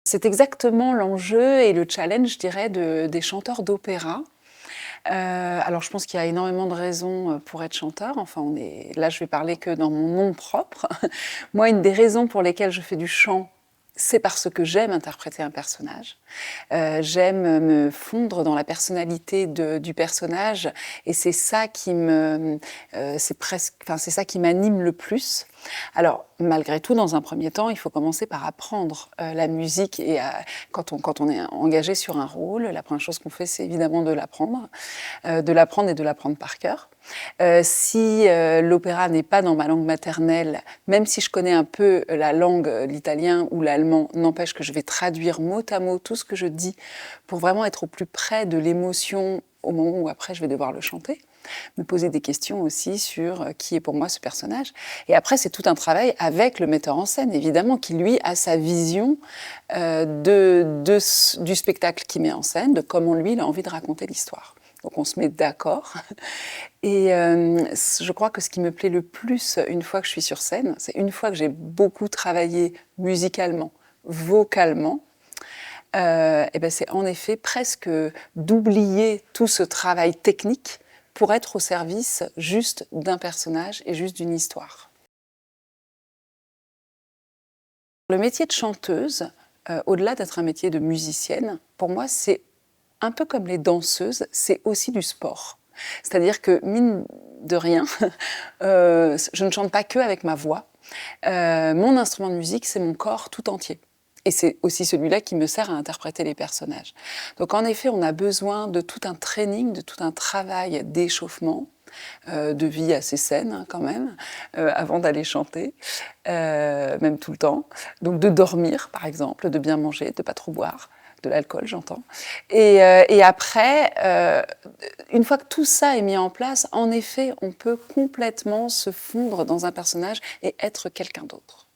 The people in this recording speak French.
C'est exactement l'enjeu et le challenge, je dirais, des chanteurs d'opéra. Alors je pense qu'il y a énormément de raisons pour être chanteur. Enfin, là, je vais parler que dans mon nom propre. Moi, une des raisons pour lesquelles je fais du chant, c'est parce que j'aime interpréter un personnage. J'aime me fondre dans la personnalité du personnage, et c'est ça qui c'est ça qui m'anime le plus. Alors, malgré tout, dans un premier temps, il faut commencer par apprendre la musique. Et quand on est engagé sur un rôle, la première chose qu'on fait, c'est évidemment de l'apprendre et de l'apprendre par cœur. Si l'opéra n'est pas dans ma langue maternelle, même si je connais un peu la langue, l'italien ou l'allemand, n'empêche que je vais traduire mot à mot tout ce que je dis pour vraiment être au plus près de l'émotion au moment où après je vais devoir le chanter. Me poser des questions aussi sur qui est pour moi ce personnage. Et après, c'est tout un travail avec le metteur en scène, évidemment, qui lui a sa vision du spectacle qu'il met en scène, de comment lui il a envie de raconter l'histoire. Donc on se met d'accord. Et je crois que ce qui me plaît le plus une fois que je suis sur scène, c'est une fois que j'ai beaucoup travaillé musicalement, vocalement, et ben c'est en effet presque d'oublier tout ce travail technique pour être au service juste d'un personnage et juste d'une histoire. Le métier de chanteuse, au-delà d'être un métier de musicienne, pour moi c'est un peu comme les danseuses, c'est aussi du sport. C'est-à-dire que, mine de rien, je ne chante pas que avec ma voix. Mon instrument de musique, c'est mon corps tout entier. Et c'est aussi celui-là qui me sert à interpréter les personnages. Donc en effet, on a besoin de tout un training, de tout un travail d'échauffement, de vie assez saine quand même, avant d'aller chanter, même tout le temps. Donc de dormir, par exemple, de bien manger, de ne pas trop boire. De l'alcool, j'entends. Et après, une fois que tout ça est mis en place, en effet, on peut complètement se fondre dans un personnage et être quelqu'un d'autre.